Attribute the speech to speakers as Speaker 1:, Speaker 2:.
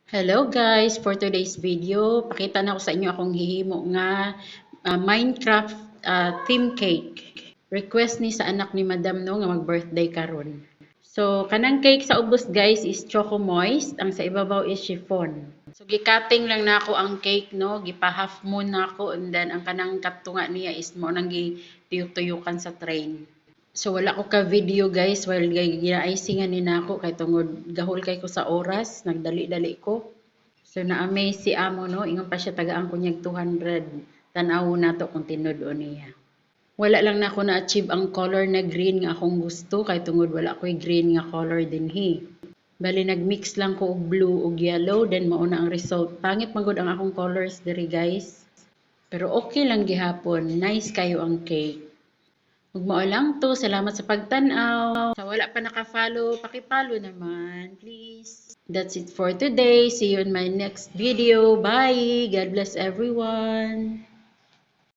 Speaker 1: Hello guys, for today's video, pakita na ko sa inyo akong hihimo nga Minecraft theme cake. Request ni sa anak ni Madam no nga mag-birthday karon. So kanang cake sa ubos guys is choco moist, ang sa ibabaw is chiffon. So gi-cutting lang nako ang cake no, gipa-half moon nako and then ang kanang katunga niya is mo nang gituyok-tuyukan sa train. So wala ko ka video guys while gina-icingan ni nako kay tungod gahol kay ko sa oras, nagdali-dali ko. So na-amaze si amo no, ingon pa siya tagaan ko niyag 200. Tan-aw na to kung tinud-o niya. Wala lang na ako na-achieve ang color na green nga akong gusto kay tungod wala ko'y green nga color dinhi. Bali nag-mix lang ko og blue ug yellow then mao na ang result. Pangit man gud ang akong colors diri guys. Pero okay lang gihapon. Nice kayo ang cake. Ug mao lang to. Salamat sa pagtan-aw. Sa wala pa naka-follow, paki-follow naman, please. That's it for today. See you in my next video. Bye. God bless everyone.